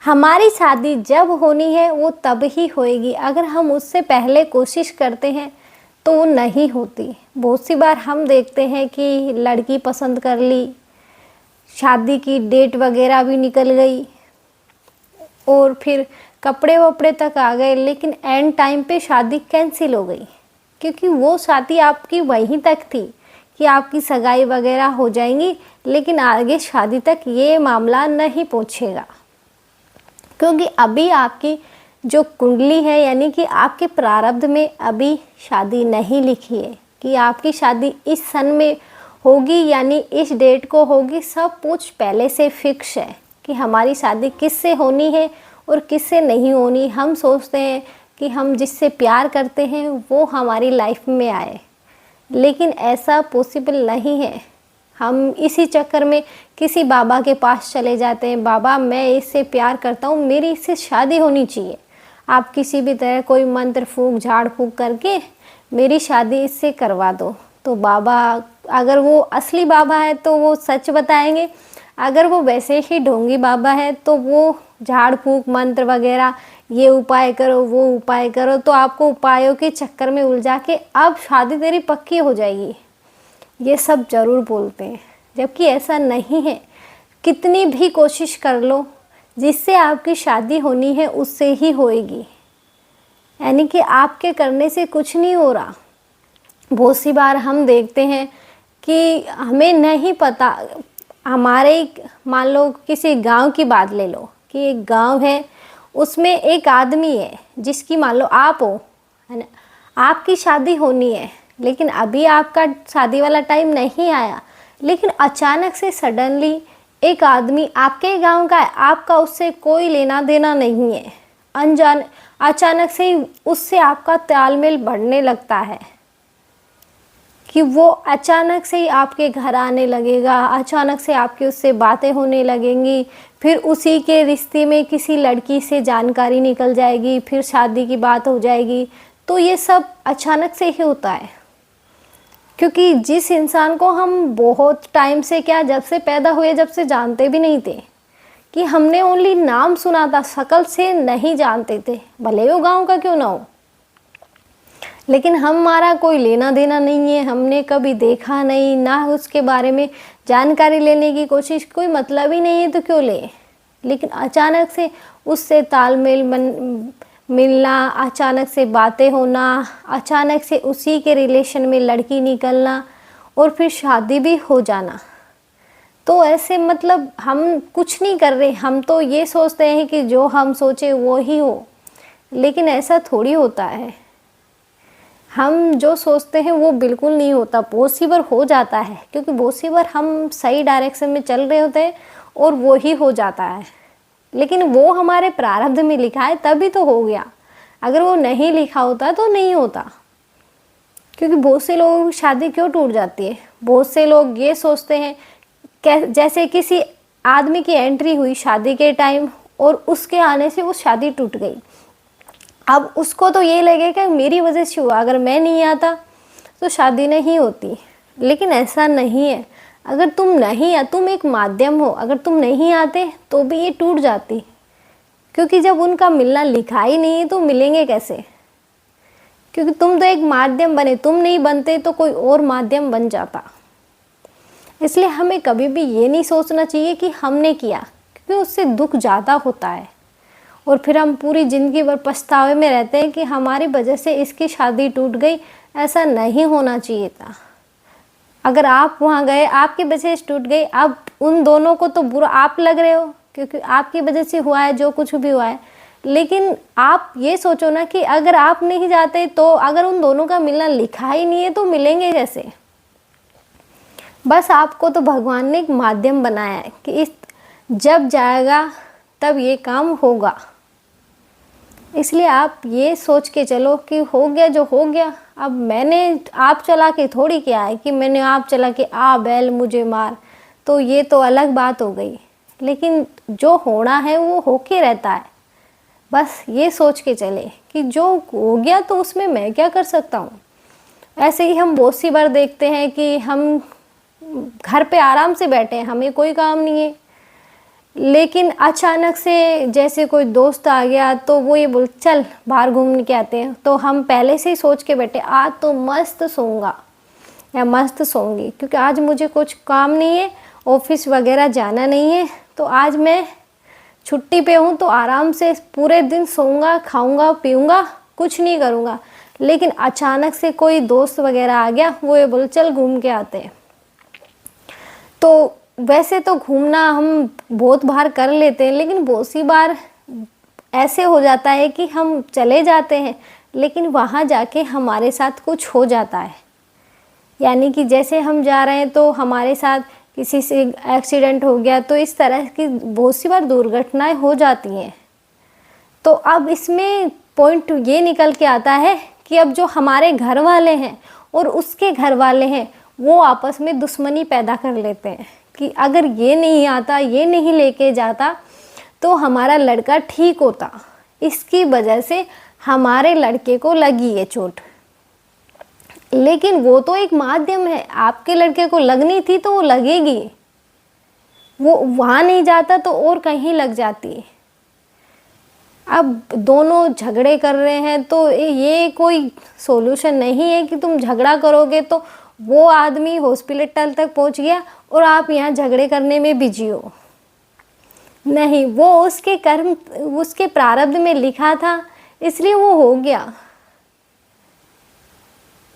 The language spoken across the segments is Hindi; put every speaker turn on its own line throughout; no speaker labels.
हमारी शादी जब होनी है वो तब ही होएगी। अगर हम उससे पहले कोशिश करते हैं तो वो नहीं होती। बहुत सी बार हम देखते हैं कि लड़की पसंद कर ली, शादी की डेट वगैरह भी निकल गई और फिर कपड़े वपड़े तक आ गए, लेकिन एंड टाइम पे शादी कैंसिल हो गई। क्योंकि वो शादी आपकी वहीं तक थी कि आपकी सगाई वगैरह हो जाएंगी, लेकिन आगे शादी तक ये मामला नहीं पहुँचेगा। क्योंकि अभी आपकी जो कुंडली है, यानी कि आपके प्रारब्ध में अभी शादी नहीं लिखी है कि आपकी शादी इस सन में होगी, यानी इस डेट को होगी। सब कुछ पहले से फिक्स है कि हमारी शादी किससे होनी है और किससे नहीं होनी। हम सोचते हैं कि हम जिससे प्यार करते हैं वो हमारी लाइफ में आए, लेकिन ऐसा पॉसिबल नहीं है। हम इसी चक्कर में किसी बाबा के पास चले जाते हैं, बाबा मैं इससे प्यार करता हूँ, मेरी इससे शादी होनी चाहिए। आप किसी भी तरह कोई मंत्र फूंक झाड़ फूंक करके मेरी शादी इससे करवा दो। तो बाबा, अगर वो असली बाबा है तो वो सच बताएंगे, अगर वो वैसे ही ढोंगी बाबा है तो वो झाड़ फूंक मंत्र वगैरह, ये उपाय करो वो उपाय करो, तो आपको उपायों के चक्कर में उलझा के अब शादी तेरी पक्की हो जाएगी, ये सब ज़रूर बोलते हैं। जबकि ऐसा नहीं है। कितनी भी कोशिश कर लो, जिससे आपकी शादी होनी है उससे ही होएगी। यानी कि आपके करने से कुछ नहीं हो रहा। बहुत सी बार हम देखते हैं कि हमें नहीं पता, हमारे मान लो किसी गांव की बात ले लो कि एक गांव है, उसमें एक आदमी है जिसकी मान लो आप हो, है ना, आपकी शादी होनी है, लेकिन अभी आपका शादी वाला टाइम नहीं आया, लेकिन अचानक से सडनली एक आदमी आपके गांव का है, आपका उससे कोई लेना देना नहीं है, अनजान अचानक से ही उससे आपका तालमेल बढ़ने लगता है कि वो अचानक से ही आपके घर आने लगेगा, अचानक से आपकी उससे बातें होने लगेंगी, फिर उसी के रिश्ते में किसी लड़की से जानकारी निकल जाएगी, फिर शादी की बात हो जाएगी। तो ये सब अचानक से ही होता है। क्योंकि जिस इंसान को हम बहुत टाइम से, क्या जब से पैदा हुए जब से जानते भी नहीं थे, कि हमने ओनली नाम सुना था, शक्ल से नहीं जानते थे, भले वो गांव का क्यों ना हो, लेकिन हमारा कोई लेना देना नहीं है, हमने कभी देखा नहीं, ना उसके बारे में जानकारी लेने की कोशिश, कोई मतलब ही नहीं है तो क्यों ले। लेकिन अचानक से उससे तालमेल मिलना, अचानक से बातें होना, अचानक से उसी के रिलेशन में लड़की निकलना और फिर शादी भी हो जाना। तो ऐसे मतलब हम कुछ नहीं कर रहे, हम तो ये सोचते हैं कि जो हम सोचे वो ही हो, लेकिन ऐसा थोड़ी होता है। हम जो सोचते हैं वो बिल्कुल नहीं होता। बहुत सी बार हो जाता है, क्योंकि बहुत सी बार हम सही डायरेक्शन में चल रहे होते हैं और वो ही हो जाता है, लेकिन वो हमारे प्रारब्ध में लिखा है तभी तो हो गया। अगर वो नहीं लिखा होता तो नहीं होता। क्योंकि बहुत से लोगों की शादी क्यों टूट जाती है, बहुत से लोग ये सोचते हैं जैसे किसी आदमी की एंट्री हुई शादी के टाइम और उसके आने से वो शादी टूट गई। अब उसको तो ये लगेगा मेरी वजह से हुआ, अगर मैं नहीं आता तो शादी नहीं होती। लेकिन ऐसा नहीं है। अगर तुम एक माध्यम हो, अगर तुम नहीं आते तो भी ये टूट जाती। क्योंकि जब उनका मिलना लिखा ही नहीं है तो मिलेंगे कैसे? क्योंकि तुम तो एक माध्यम बने, तुम नहीं बनते तो कोई और माध्यम बन जाता। इसलिए हमें कभी भी ये नहीं सोचना चाहिए कि हमने किया, क्योंकि उससे दुख ज़्यादा होता है और फिर हम पूरी ज़िंदगी भर पछतावे में रहते हैं कि हमारी वजह से इसकी शादी टूट गई। ऐसा नहीं होना चाहिए था। अगर आप वहाँ गए, आपकी वजह से टूट गई, अब उन दोनों को तो बुरा आप लग रहे हो क्योंकि आपकी वजह से हुआ है जो कुछ भी हुआ है। लेकिन आप ये सोचो ना कि अगर आप नहीं जाते तो, अगर उन दोनों का मिलना लिखा ही नहीं है तो मिलेंगे कैसे? बस आपको तो भगवान ने एक माध्यम बनाया है कि इस जब जाएगा तब ये काम होगा। इसलिए आप ये सोच के चलो कि हो गया जो हो गया। अब मैंने आप चला के थोड़ी किया है कि मैंने आप चला के आ बैल मुझे मार, तो ये तो अलग बात हो गई। लेकिन जो होना है वो होके रहता है। बस ये सोच के चले कि जो हो गया तो उसमें मैं क्या कर सकता हूँ। ऐसे ही हम बहुत सी बार देखते हैं कि हम घर पे आराम से बैठे हैं, हमें कोई काम नहीं है, लेकिन अचानक से जैसे कोई दोस्त आ गया तो वो ये बोल चल बाहर घूमने के आते हैं, तो हम पहले से ही सोच के बैठे आज तो मस्त सोऊंगा या मस्त सोऊंगी, क्योंकि आज मुझे कुछ काम नहीं है, ऑफिस वगैरह जाना नहीं है, तो आज मैं छुट्टी पे हूँ तो आराम से पूरे दिन सोऊंगा, खाऊंगा पीऊंगा, कुछ नहीं करूँगा। लेकिन अचानक से कोई दोस्त वगैरह आ गया, वो ये बोल चल घूम के आते हैं। तो वैसे तो घूमना हम बहुत बार कर लेते हैं, लेकिन बहुत सी बार ऐसे हो जाता है कि हम चले जाते हैं लेकिन वहाँ जाके हमारे साथ कुछ हो जाता है। यानी कि जैसे हम जा रहे हैं तो हमारे साथ किसी से एक्सीडेंट हो गया, तो इस तरह की बहुत सी बार दुर्घटनाएं हो जाती हैं। तो अब इसमें पॉइंट ये निकल के आता है कि अब जो हमारे घर वाले हैं और उसके घर वाले हैं वो आपस में दुश्मनी पैदा कर लेते हैं कि अगर ये नहीं आता, ये नहीं लेके जाता तो हमारा लड़का ठीक होता, इसकी वजह से हमारे लड़के को लगी ये चोट। लेकिन वो तो एक माध्यम है, आपके लड़के को लगनी थी तो वो लगेगी, वो वहाँ नहीं जाता तो और कहीं लग जाती। अब दोनों झगड़े कर रहे हैं तो ये कोई सॉल्यूशन नहीं है कि तुम झगड़ा करोगे तो वो आदमी हॉस्पिटल तक पहुंच गया और आप यहाँ झगड़े करने में बिजी हो। नहीं, वो उसके कर्म, उसके प्रारब्ध में लिखा था इसलिए वो हो गया,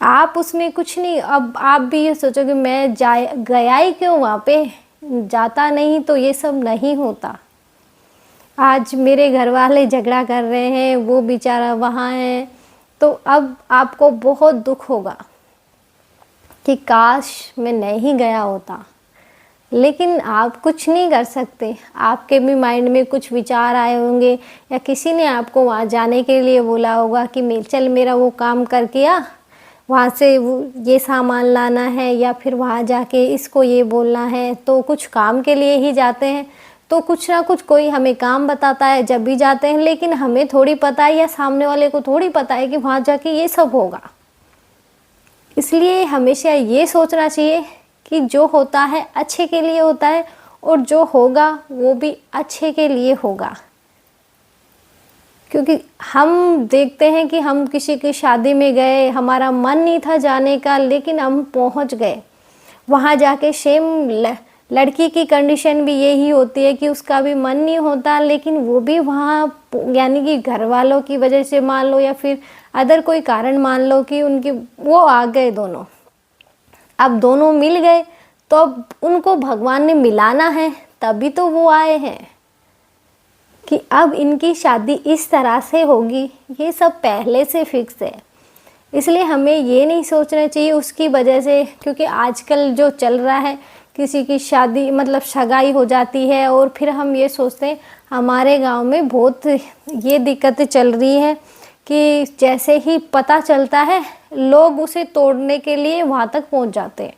आप उसमें कुछ नहीं। अब आप भी ये सोचोगे मैं गया ही क्यों वहाँ पे, जाता नहीं तो ये सब नहीं होता। आज मेरे घर वाले झगड़ा कर रहे हैं, वो बेचारा वहाँ है, तो अब आपको बहुत दुख होगा कि काश मैं नहीं गया होता। लेकिन आप कुछ नहीं कर सकते, आपके भी माइंड में कुछ विचार आए होंगे या किसी ने आपको वहाँ जाने के लिए बोला होगा कि चल मेरा वो काम करके आ, वहाँ से वो ये सामान लाना है या फिर वहाँ जाके इसको ये बोलना है। तो कुछ काम के लिए ही जाते हैं तो कुछ ना कुछ कोई हमें काम बताता है जब भी जाते हैं, लेकिन हमें थोड़ी पता है या सामने वाले को थोड़ी पता है कि वहाँ जाके ये सब होगा। इसलिए हमेशा ये सोचना चाहिए कि जो होता है अच्छे के लिए होता है और जो होगा वो भी अच्छे के लिए होगा। क्योंकि हम देखते हैं कि हम किसी की शादी में गए, हमारा मन नहीं था जाने का लेकिन हम पहुंच गए, वहाँ जाके सेम लड़की की कंडीशन भी यही होती है कि उसका भी मन नहीं होता, लेकिन वो भी वहाँ, यानी कि घर वालों की वजह से मान लो या फिर अदर कोई कारण मान लो कि उनके वो आ गए दोनों, अब दोनों मिल गए तो अब उनको भगवान ने मिलाना है, तभी तो वो आए हैं कि अब इनकी शादी इस तरह से होगी, ये सब पहले से फिक्स है। इसलिए हमें ये नहीं सोचना चाहिए उसकी वजह से, क्योंकि आजकल जो चल रहा है किसी की शादी मतलब सगाई हो जाती है और फिर हम ये सोचते हैं, हमारे गांव में बहुत ये दिक्कतें चल रही है कि जैसे ही पता चलता है लोग उसे तोड़ने के लिए वहाँ तक पहुँच जाते हैं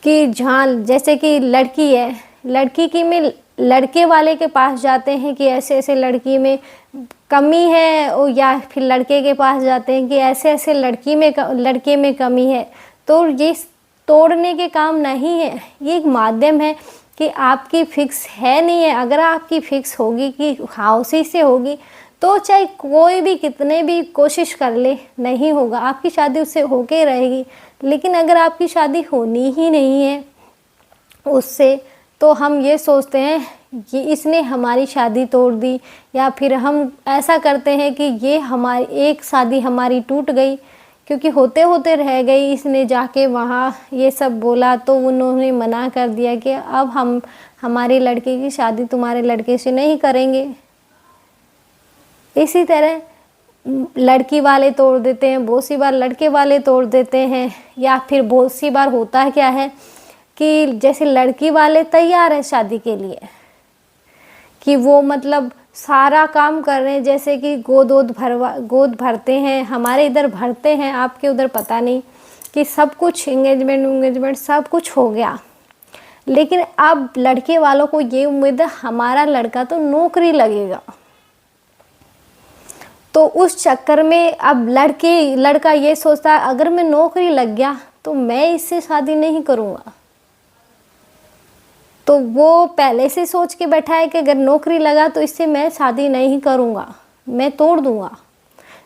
कि जहाँ जैसे कि लड़की है, लड़की की में लड़के वाले के पास जाते हैं कि ऐसे ऐसे लड़की में कमी है, और या फिर लड़के के पास जाते हैं कि ऐसे ऐसे लड़के में कमी है। तो ये तोड़ने के काम नहीं है, ये एक माध्यम है कि आपकी फिक्स है नहीं है। अगर आपकी फिक्स होगी कि हाँ उसी से होगी तो चाहे कोई भी कितने भी कोशिश कर ले नहीं होगा, आपकी शादी उससे होके रहेगी। लेकिन अगर आपकी शादी होनी ही नहीं है उससे, तो हम ये सोचते हैं कि इसने हमारी शादी तोड़ दी, या फिर हम ऐसा करते हैं कि ये हमारी एक शादी हमारी टूट गई क्योंकि होते होते रह गई, इसने जाके वहाँ ये सब बोला तो उन्होंने मना कर दिया कि अब हम हमारी लड़की की शादी तुम्हारे लड़के से नहीं करेंगे। इसी तरह लड़की वाले तोड़ देते हैं, बहुत सी बार लड़के वाले तोड़ देते हैं, या फिर बहुत सी बार होता है क्या है कि जैसे लड़की वाले तैयार है शादी के लिए कि वो मतलब सारा काम कर रहे हैं, जैसे कि गोद भरते हैं, हमारे इधर भरते हैं, आपके उधर पता नहीं, कि सब कुछ एंगेजमेंट सब कुछ हो गया। लेकिन अब लड़के वालों को ये उम्मीद है हमारा लड़का तो नौकरी लगेगा, तो उस चक्कर में अब लड़का ये सोचता है अगर मैं नौकरी लग गया तो मैं इससे शादी नहीं करूँगा। तो वो पहले से सोच के बैठा है कि अगर नौकरी लगा तो इससे मैं शादी नहीं करूँगा, मैं तोड़ दूँगा।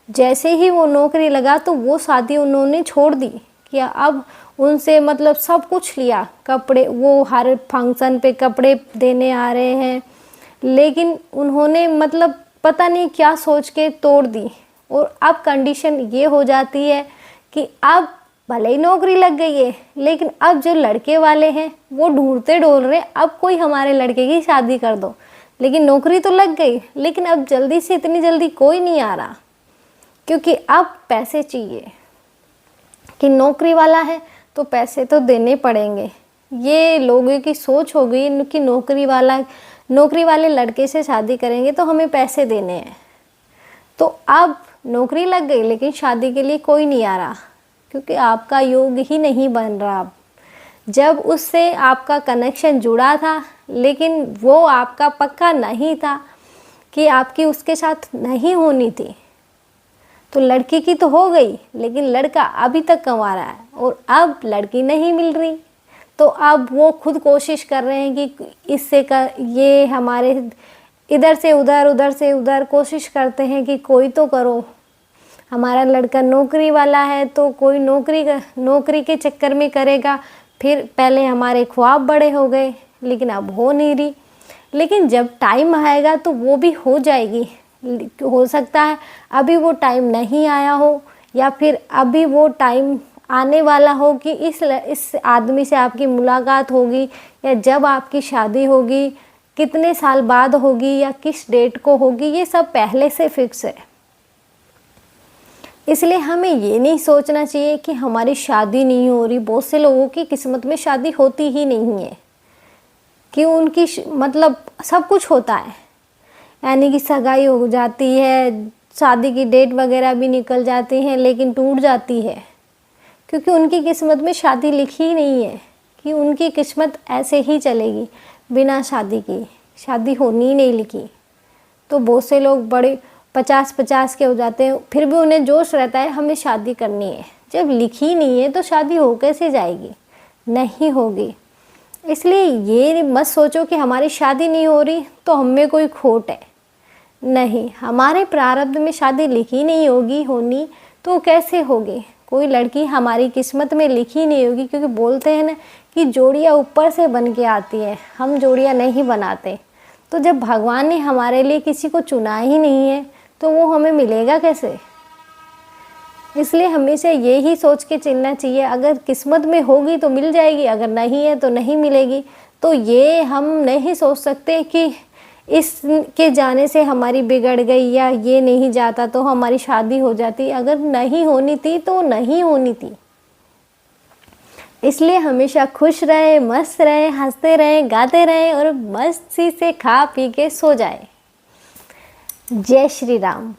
जैसे ही वो नौकरी लगा तो वो शादी उन्होंने छोड़ दी कि अब उनसे मतलब सब कुछ लिया, कपड़े, वो हर फंक्शन पे कपड़े देने आ रहे हैं, लेकिन उन्होंने मतलब पता नहीं क्या सोच के तोड़ दी। और अब कंडीशन ये हो जाती है कि अब भले ही नौकरी लग गई है, लेकिन अब जो लड़के वाले हैं वो ढूंढते डोल रहे, अब कोई हमारे लड़के की शादी कर दो। लेकिन नौकरी तो लग गई, लेकिन अब जल्दी से इतनी जल्दी कोई नहीं आ रहा, क्योंकि अब पैसे चाहिए कि नौकरी वाला है तो पैसे तो देने पड़ेंगे। ये लोगों की सोच हो गई कि नौकरी वाले लड़के से शादी करेंगे तो हमें पैसे देने हैं। तो अब नौकरी लग गई लेकिन शादी के लिए कोई नहीं आ रहा, क्योंकि आपका योग ही नहीं बन रहा। अब जब उससे आपका कनेक्शन जुड़ा था लेकिन वो आपका पक्का नहीं था कि आपकी उसके साथ नहीं होनी थी, तो लड़की की तो हो गई लेकिन लड़का अभी तक कमा रहा है और अब लड़की नहीं मिल रही। तो अब वो खुद कोशिश कर रहे हैं कि इससे ये हमारे इधर से उधर, उधर से उधर कोशिश करते हैं कि कोई तो करो, हमारा लड़का नौकरी वाला है तो कोई नौकरी के चक्कर में करेगा। फिर पहले हमारे ख्वाब बड़े हो गए लेकिन अब हो नहीं रही, लेकिन जब टाइम आएगा तो वो भी हो जाएगी। हो सकता है अभी वो टाइम नहीं आया हो, या फिर अभी वो टाइम आने वाला हो कि इस आदमी से आपकी मुलाकात होगी, या जब आपकी शादी होगी कितने साल बाद होगी या किस डेट को होगी, ये सब पहले से फिक्स है। इसलिए हमें ये नहीं सोचना चाहिए कि हमारी शादी नहीं हो रही। बहुत से लोगों की किस्मत में शादी होती ही नहीं है, कि उनकी मतलब सब कुछ होता है, यानी कि सगाई हो जाती है, शादी की डेट वगैरह भी निकल जाती हैं, लेकिन टूट जाती है क्योंकि उनकी किस्मत में शादी लिखी ही नहीं है कि उनकी किस्मत ऐसे ही चलेगी बिना शादी की, शादी होनी ही नहीं लिखी। तो बहुत से लोग बड़े 50-50 के हो जाते हैं, फिर भी उन्हें जोश रहता है हमें शादी करनी है। जब लिखी नहीं है तो शादी हो कैसे जाएगी, नहीं होगी। इसलिए ये मत सोचो कि हमारी शादी नहीं हो रही तो हमें कोई खोट है, नहीं, हमारे प्रारब्ध में शादी लिखी नहीं होगी होनी तो कैसे होगी। कोई लड़की हमारी किस्मत में लिखी नहीं होगी, क्योंकि बोलते हैं ना कि जोड़ियाँ ऊपर से बन के आती है, हम जोड़ियाँ नहीं बनाते। तो जब भगवान ने हमारे लिए किसी को चुना ही नहीं है तो वो हमें मिलेगा कैसे। इसलिए हमेशा ये ही सोच के चलना चाहिए, अगर किस्मत में होगी तो मिल जाएगी, अगर नहीं है तो नहीं मिलेगी। तो ये हम नहीं सोच सकते कि इसके जाने से हमारी बिगड़ गई, या ये नहीं जाता तो हमारी शादी हो जाती। अगर नहीं होनी थी तो नहीं होनी थी। इसलिए हमेशा खुश रहे, मस्त रहे, हंसते रहे, गाते रहे और मस्ती से खा पी के सो जाए। जय श्री राम।